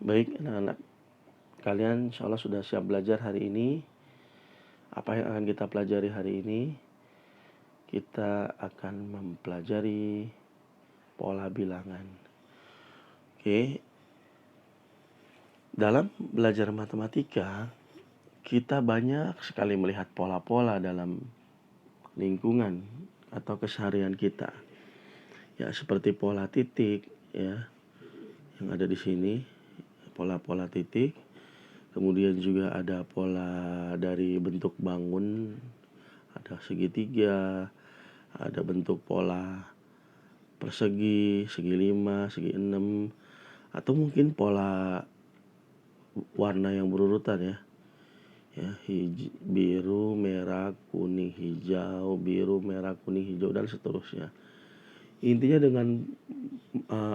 Baik anak-anak, kalian insyaallah sudah siap belajar hari ini. Apa yang akan kita pelajari hari ini? Kita akan mempelajari pola bilangan. Oke, dalam belajar matematika, kita banyak sekali melihat pola-pola dalam lingkungan atau keseharian kita. Ya, seperti pola titik ya, yang ada di sini, pola-pola titik. Kemudian juga ada pola dari bentuk bangun, ada segitiga, ada bentuk pola persegi, segi 5, segi 6, atau mungkin pola warna yang berurutan ya. Biru, merah, kuning, hijau, biru, merah, kuning, hijau, dan seterusnya. Intinya dengan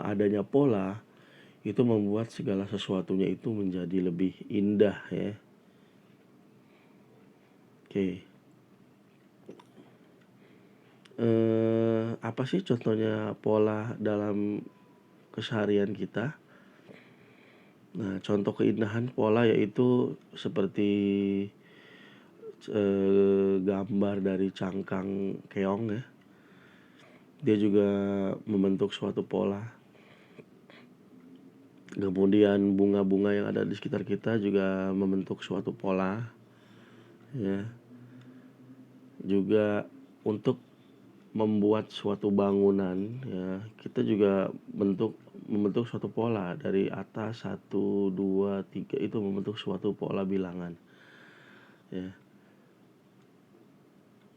adanya pola itu membuat segala sesuatunya itu menjadi lebih indah ya. Oke. Apa sih contohnya pola dalam keseharian kita? Nah, contoh keindahan pola yaitu seperti gambar dari cangkang keong ya. Dia juga membentuk suatu pola. Kemudian bunga-bunga yang ada di sekitar kita juga membentuk suatu pola ya. Juga untuk membuat suatu bangunan ya, kita juga membentuk suatu pola dari atas 1, 2, 3 itu membentuk suatu pola bilangan ya.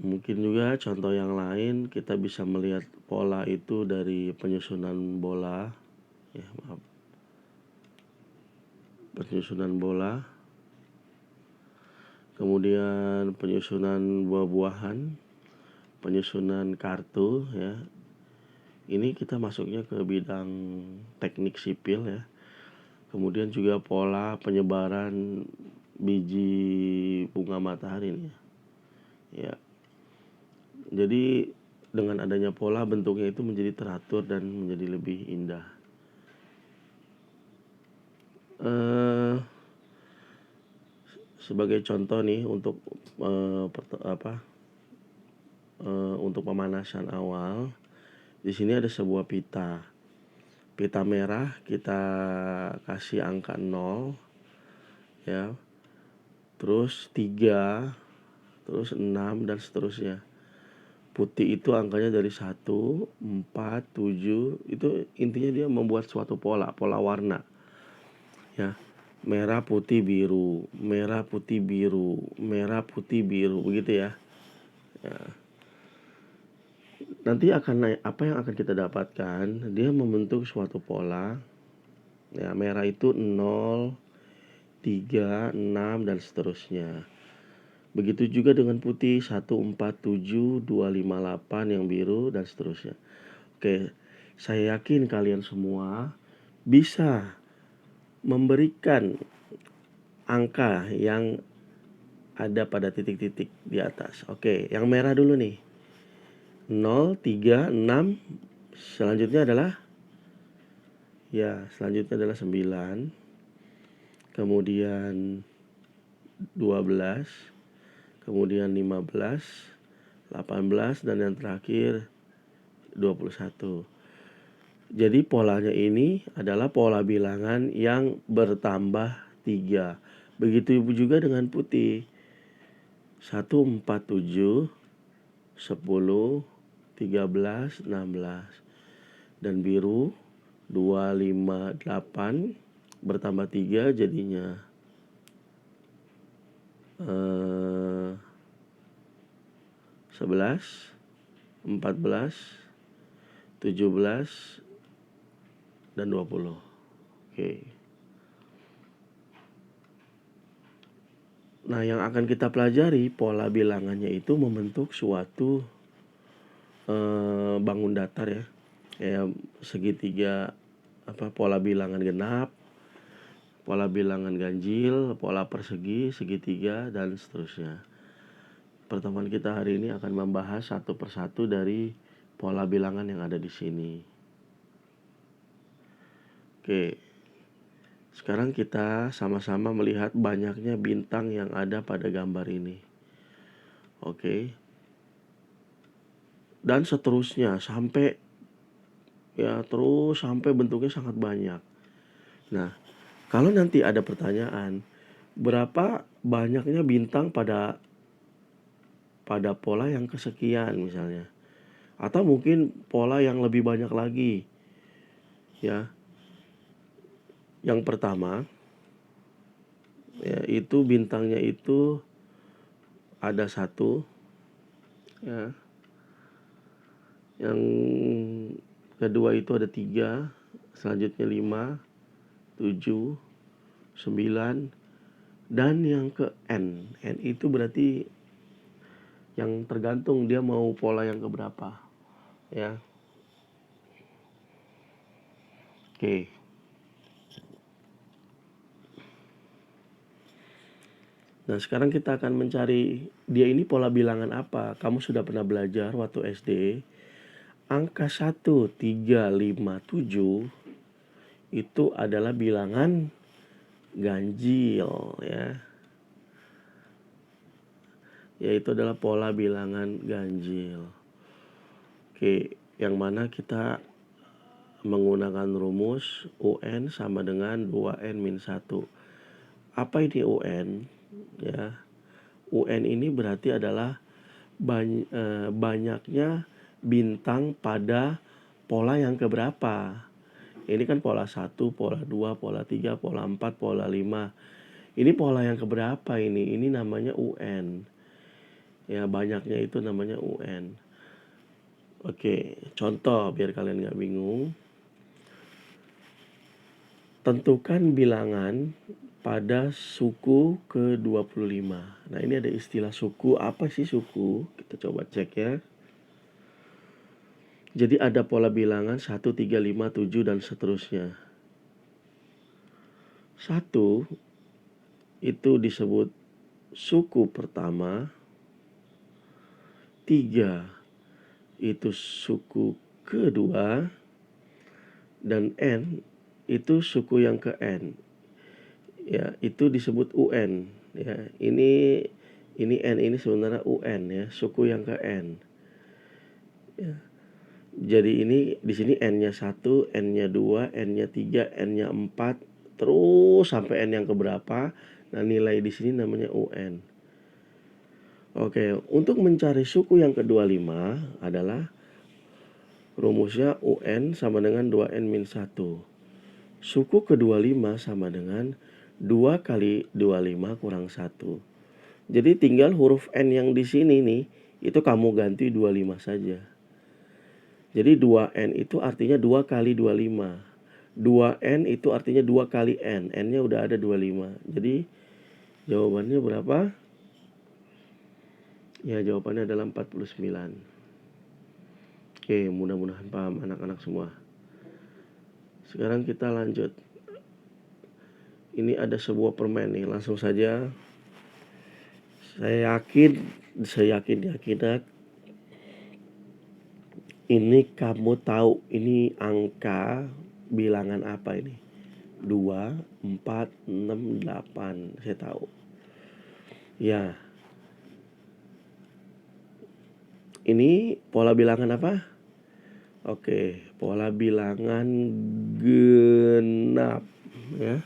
Mungkin juga contoh yang lain kita bisa melihat pola itu dari penyusunan bola ya, penyusunan bola, kemudian penyusunan buah-buahan, penyusunan kartu ya. Ini kita masuknya ke bidang teknik sipil ya. Kemudian juga pola penyebaran biji bunga matahari nih ya. Jadi dengan adanya pola bentuknya itu menjadi teratur dan menjadi lebih indah. Sebagai contoh nih untuk untuk pemanasan awal, di sini ada sebuah pita. Pita merah kita kasih angka 0 ya. Terus 3, terus 6 dan seterusnya. Putih itu angkanya dari 1, 4, 7. Itu intinya dia membuat suatu pola warna. Ya. Merah, putih, biru, merah, putih, biru, merah, putih, biru, begitu ya. Ya. Nanti apa yang akan kita dapatkan? Dia membentuk suatu pola. Ya, merah itu 0, 3, 6 dan seterusnya. Begitu juga dengan putih 1, 4, 7, 2, 5, 8 yang biru dan seterusnya. Oke, saya yakin kalian semua bisa memberikan angka yang ada pada titik-titik di atas. Oke, yang merah dulu nih. 0, 3, 6. Selanjutnya adalah 9. Kemudian 12. Kemudian 15, 18 dan yang terakhir 21. Jadi polanya ini adalah pola bilangan yang bertambah 3. Begitu juga dengan putih. 1, 4, 7, 10, 13, 16. Dan biru 2, 5, 8 bertambah 3 jadinya 11, 14, 17 dan 20. Oke. Nah, yang akan kita pelajari pola bilangannya itu membentuk suatu bangun datar ya. Kayak segitiga pola bilangan genap, pola bilangan ganjil, pola persegi, segitiga dan seterusnya. Pertemuan kita hari ini akan membahas satu persatu dari pola bilangan yang ada di sini. Oke. Sekarang kita sama-sama melihat banyaknya bintang yang ada pada gambar ini. Oke. Dan seterusnya sampai terus sampai bentuknya sangat banyak. Nah, kalau nanti ada pertanyaan, berapa banyaknya bintang pada pola yang kesekian misalnya, atau mungkin pola yang lebih banyak lagi, ya. Yang pertama, ya, itu bintangnya itu ada 1, ya. Yang kedua itu ada 3, selanjutnya 5, 7, 9, dan yang ke N. N itu berarti yang tergantung dia mau pola yang keberapa, ya. Oke. Nah, sekarang kita akan mencari dia ini pola bilangan apa. Kamu sudah pernah belajar waktu SD, angka 1, 3, 5, 7 itu adalah bilangan ganjil, ya. Yaitu adalah pola bilangan ganjil. Oke, yang mana kita menggunakan rumus UN sama dengan 2N-1. Apa ini UN? Ya, UN ini berarti adalah banyaknya bintang pada pola yang keberapa. Ini kan pola 1, pola 2, pola 3, pola 4, pola 5. Ini pola yang keberapa ini? Ini namanya UN. Ya, banyaknya itu namanya UN. Oke, contoh biar kalian nggak bingung. Tentukan bilangan pada suku ke-25. Nah, ini ada istilah suku. Apa sih suku? Kita coba cek ya. Jadi ada pola bilangan 1, 3, 5, 7 dan seterusnya. 1 itu disebut suku pertama. 3 itu suku kedua. Dan N itu suku yang ke N. Ya, itu disebut UN. Ya, ini N ini sebenarnya UN, ya, suku yang ke N. Ya. Jadi ini di sini N-nya 1, N-nya 2, N-nya 3, N-nya 4, terus sampai N yang keberapa. Nah, nilai di sini namanya UN. Oke, untuk mencari suku yang ke-25 adalah rumusnya UN sama dengan 2N-1. Suku ke-25 sama dengan 2 kali 25 kurang 1. Jadi tinggal huruf N yang di sini nih, itu kamu ganti 25 saja. Jadi 2N itu artinya 2 kali 25. 2N itu artinya 2 kali N. N-nya udah ada 25. Jadi jawabannya berapa? Ya, jawabannya adalah 49. Oke, mudah-mudahan paham anak-anak semua. Sekarang kita lanjut. Ini ada sebuah permen nih, langsung saja. Saya yakin ini kamu tahu ini angka bilangan apa ini? 2, 4, 6, 8. Saya tahu. Ya. Ini pola bilangan apa? Oke, pola bilangan genap, ya.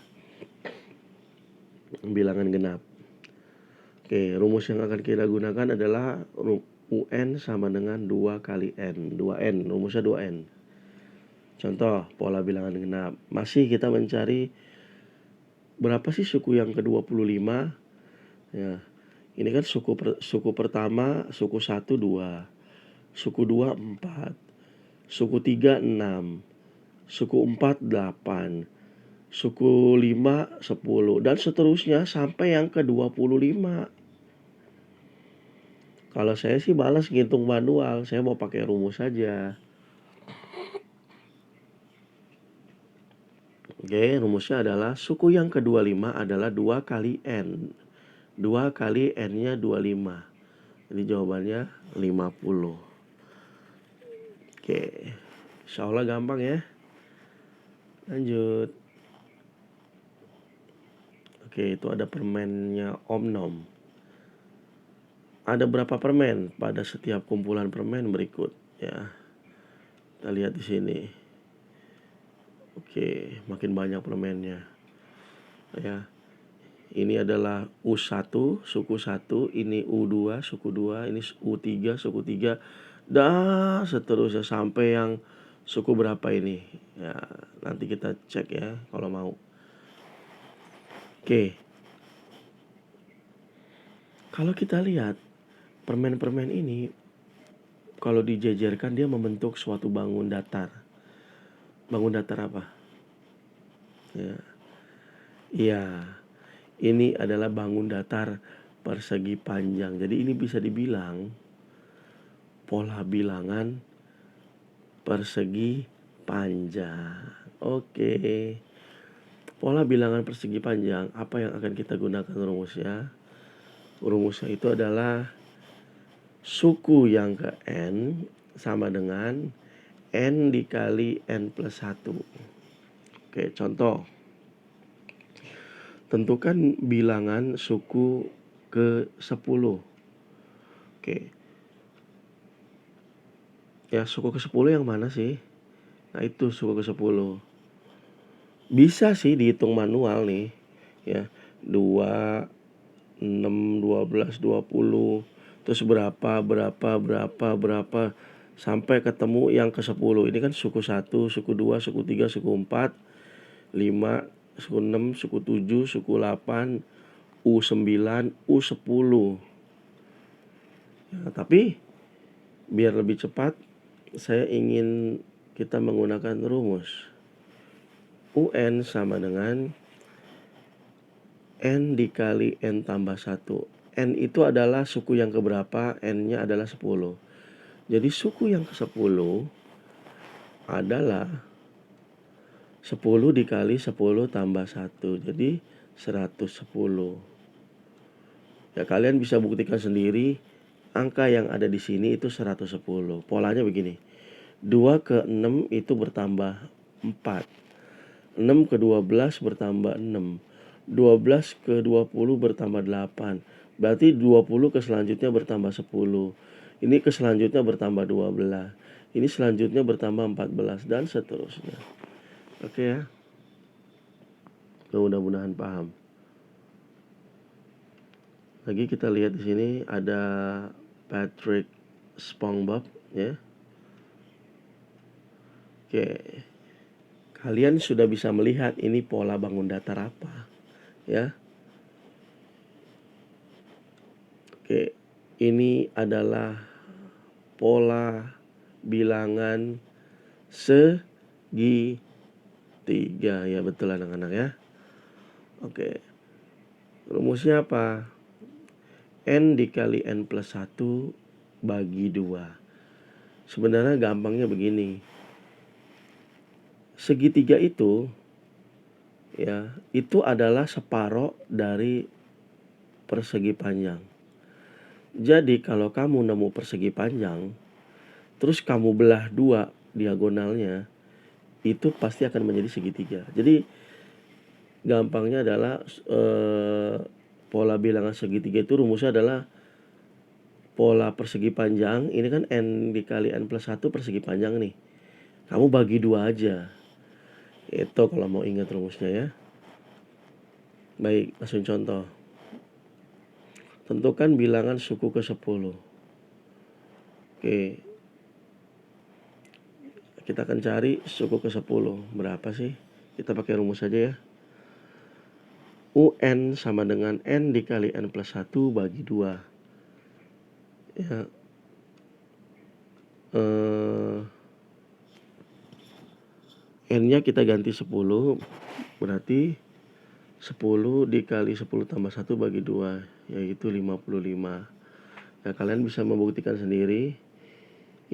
Bilangan genap. Oke, rumus yang akan kita gunakan adalah UN sama dengan 2 kali N. 2N, rumusnya 2N. Contoh, pola bilangan genap. Masih kita mencari berapa sih suku yang ke-25? Ya, ini kan suku pertama, suku 1, 2. Suku 2, 4. Suku 3, 6. Suku 4, 8. Suku 5, 10. Dan seterusnya sampai yang ke-25. Kalau saya sih malas ngitung manual, saya mau pakai rumus saja. Oke, rumusnya adalah suku yang ke-25 adalah 2 kali N. 2 kali N-nya 25. Jadi jawabannya 50. Oke, insya Allah gampang ya. Lanjut. Oke, itu ada permennya Om Nom. Ada berapa permen pada setiap kumpulan permen berikut ya. Kita lihat di sini. Oke, makin banyak permennya ya. Ini adalah U1, suku 1, ini U2, suku 2, ini U3, suku 3, dan seterusnya sampai yang suku berapa ini. Ya, nanti kita cek ya kalau mau. Oke. Kalau kita lihat permen-permen ini, kalau dijejerkan dia membentuk suatu bangun datar. Bangun datar apa? Ya. Iya. Ini adalah bangun datar persegi panjang. Jadi ini bisa dibilang pola bilangan persegi panjang. Oke. Pola bilangan persegi panjang, apa yang akan kita gunakan rumusnya? Rumusnya itu adalah suku yang ke N sama dengan N dikali N plus 1. Oke, contoh. Tentukan bilangan suku ke 10. Oke. Ya, suku ke 10 yang mana sih? Nah, itu suku ke 10. Bisa sih dihitung manual nih. Ya, 2, 6, 12, 20. Terus berapa sampai ketemu yang ke 10. Ini kan suku 1, suku 2, suku 3, suku 4, 5, suku 6, suku 7, suku 8, U9, U10. Ya, tapi biar lebih cepat, saya ingin kita menggunakan rumus. UN sama dengan N dikali N tambah 1. N itu adalah suku yang keberapa, N-nya adalah 10. Jadi suku yang ke-10 adalah 10 dikali 10 tambah 1. Jadi 110. Ya, kalian bisa buktikan sendiri. Angka yang ada di sini itu 110. Polanya begini. 2 ke 6 itu bertambah 4. 6 ke 12 bertambah 6. 12 ke 20 bertambah 8. Berarti 20 ke selanjutnya bertambah 10. Ini ke selanjutnya bertambah 12. Ini selanjutnya bertambah 14 dan seterusnya. Oke ya. Mudah-mudahan paham. Lagi kita lihat di sini ada Patrick SpongeBob ya. Oke. Kalian sudah bisa melihat ini pola bangun datar apa ya. Oke. Ini adalah pola bilangan segitiga ya, betul anak-anak ya. Oke. Rumusnya apa? N dikali N plus 1 bagi 2. Sebenarnya gampangnya begini. Segitiga itu ya, itu adalah separuh dari persegi panjang. Jadi kalau kamu nemu persegi panjang, terus kamu belah 2 diagonalnya, itu pasti akan menjadi segitiga. Jadi gampangnya adalah pola bilangan segitiga itu rumusnya adalah pola persegi panjang. Ini kan N dikali N plus 1 persegi panjang nih. Kamu bagi 2 aja. Itu kalau mau ingat rumusnya ya. Baik, langsung contoh. Tentukan bilangan suku ke 10. Oke. Kita akan cari suku ke 10. Berapa sih? Kita pakai rumus saja ya. UN sama dengan N dikali N plus 1 bagi 2. Ya. N-nya kita ganti 10. Berarti 10 dikali 10 tambah 1 bagi 2. Yaitu 55. Ya, kalian bisa membuktikan sendiri.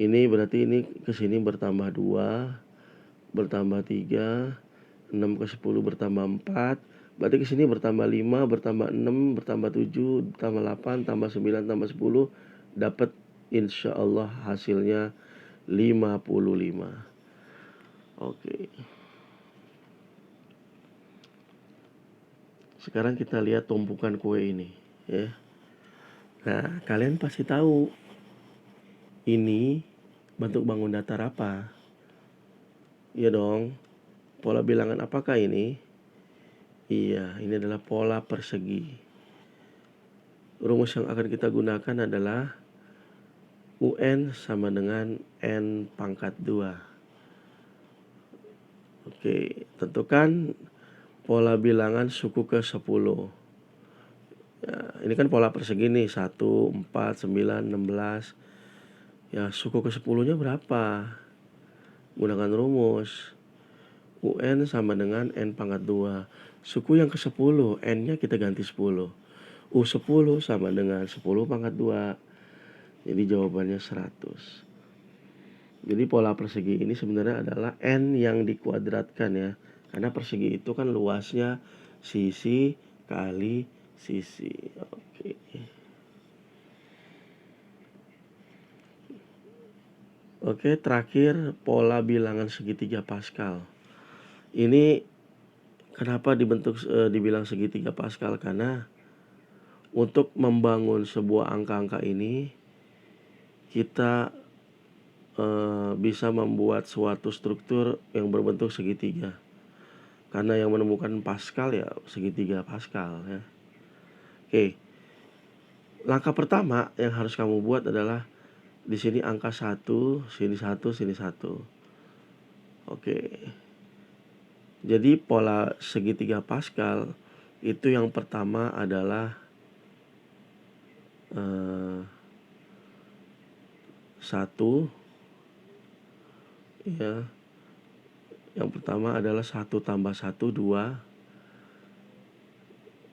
Ini berarti ini ke sini bertambah 2, bertambah 3, 6 ke 10 bertambah 4. Berarti ke sini bertambah 5, bertambah 6, bertambah 7, tambah 8, tambah 9, tambah 10. Dapat insya Allah hasilnya 55. Oke. Sekarang kita lihat tumpukan kue ini, ya. Nah, kalian pasti tahu ini bentuk bangun datar apa? Iya dong. Pola bilangan apakah ini? Iya, ini adalah pola persegi. Rumus yang akan kita gunakan adalah UN sama dengan N pangkat 2. Oke, tentukan pola bilangan suku ke 10. Ya, ini kan pola persegi nih, 1, 4, 9, 16. Ya, suku ke 10-nya berapa? Gunakan rumus. UN sama dengan N pangkat 2. Suku yang ke 10, N-nya kita ganti 10. U10 sama dengan 10 pangkat 2. Jadi jawabannya 100. Jadi pola persegi ini sebenarnya adalah N yang dikuadratkan ya. Karena persegi itu kan luasnya sisi kali sisi. Oke. Oke, terakhir pola bilangan segitiga Pascal. Ini kenapa dibilang segitiga Pascal? Karena untuk membangun sebuah angka-angka ini kita bisa membuat suatu struktur yang berbentuk segitiga. Karena yang menemukan Pascal ya segitiga Pascal ya. Oke. Langkah pertama yang harus kamu buat adalah di sini angka 1, sini 1, sini 1. Oke. Jadi pola segitiga Pascal itu yang pertama adalah 1 ya. Yang pertama adalah 1 tambah 1, 2.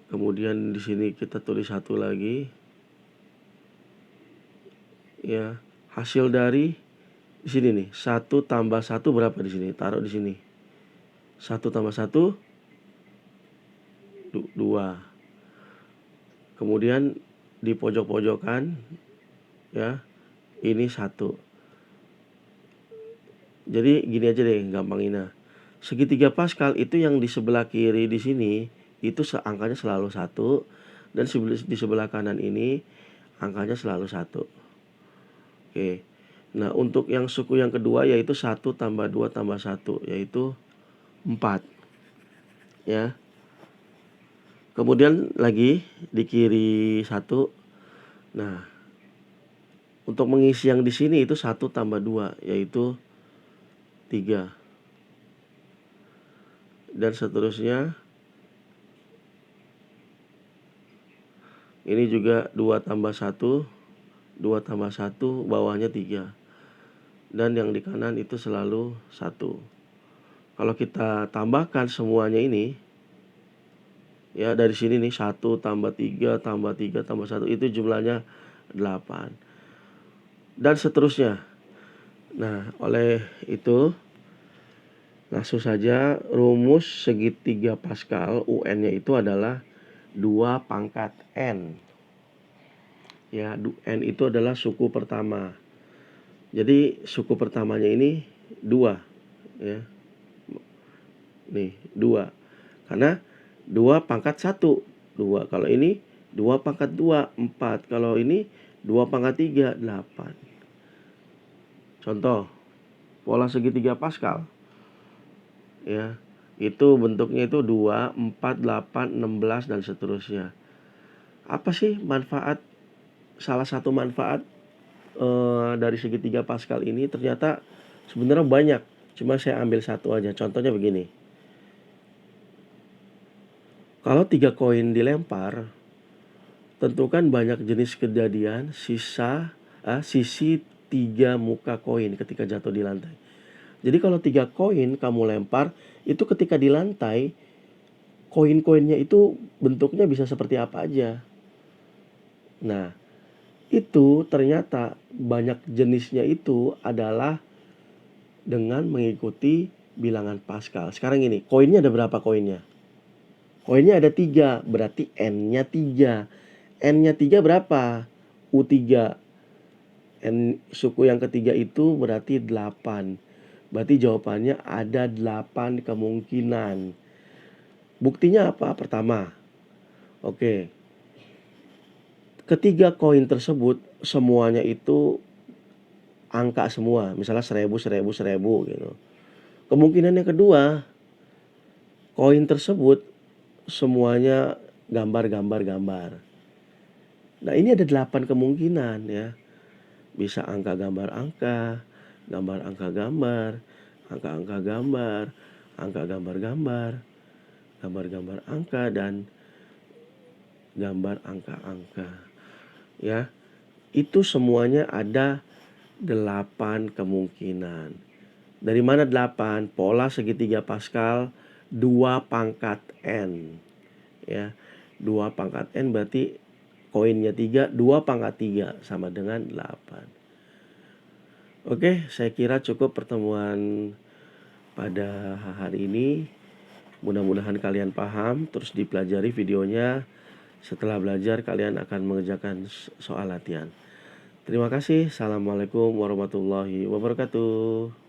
Kemudian di sini kita tulis 1 lagi. Ya, hasil dari di sini nih, 1 tambah 1 berapa di sini? Taruh di sini. 1 tambah 1 2. Kemudian di pojok-pojokan ya, ini 1. Jadi gini aja deh gampangnya. Segitiga Pascal itu yang di sebelah kiri di sini itu angkanya selalu 1 dan di sebelah kanan ini angkanya selalu 1. Oke. Nah, untuk yang suku yang kedua yaitu 1 tambah 2 tambah 1 yaitu 4. Ya. Kemudian lagi di kiri 1. Nah, untuk mengisi yang di sini itu 1 tambah 2 yaitu 3. Dan seterusnya. Ini juga 2 tambah 1, 2 tambah 1, bawahnya 3. Dan yang di kanan itu selalu 1. Kalau kita tambahkan semuanya ini, ya dari sini nih 1 tambah 3 tambah 3 tambah 1 itu jumlahnya 8. Dan seterusnya. Nah, oleh itu langsung saja rumus segitiga Pascal UN-nya itu adalah 2 pangkat N. Ya, N itu adalah suku pertama. Jadi suku pertamanya ini 2 ya. Nih, 2. Karena 2 pangkat 1, 2. Kalau ini 2 pangkat 2, 4. Kalau ini 2 pangkat 3, 8. Contoh, pola segitiga Pascal. Ya, itu bentuknya itu 2, 4, 8, 16 dan seterusnya. Apa sih salah satu manfaat dari segitiga Pascal ini? Ternyata sebenarnya banyak. Cuma saya ambil satu aja. Contohnya begini. Kalau 3 koin dilempar, tentukan banyak jenis kejadian sisi 3 muka koin ketika jatuh di lantai. Jadi kalau 3 koin kamu lempar, itu ketika di lantai, koin-koinnya itu bentuknya bisa seperti apa aja. Nah, itu ternyata banyak jenisnya itu adalah dengan mengikuti bilangan Pascal. Sekarang ini, koinnya ada berapa koinnya? Koinnya ada 3, berarti N-nya 3. N-nya 3 berapa? U3. N suku yang ketiga itu berarti 8. Berarti jawabannya ada 8 kemungkinan. Buktinya apa? Pertama, Oke, ketiga koin tersebut semuanya itu angka semua, misalnya 1000, 1000, 1000 gitu. Kemungkinan yang kedua, koin tersebut semuanya gambar-gambar-gambar. Nah, ini ada 8 kemungkinan ya. Bisa angka gambar angka, gambar angka gambar, angka-angka gambar, angka gambar-gambar, gambar-gambar angka, dan gambar angka-angka. Ya, itu semuanya ada 8 kemungkinan. Dari mana 8? Pola segitiga Pascal 2 pangkat N. Ya, 2 pangkat N berarti koinnya 3, 2 pangkat 3 sama dengan 8. Oke, saya kira cukup pertemuan pada hari ini. Mudah-mudahan kalian paham, terus dipelajari videonya. Setelah belajar, kalian akan mengerjakan soal latihan. Terima kasih. Assalamualaikum warahmatullahi wabarakatuh.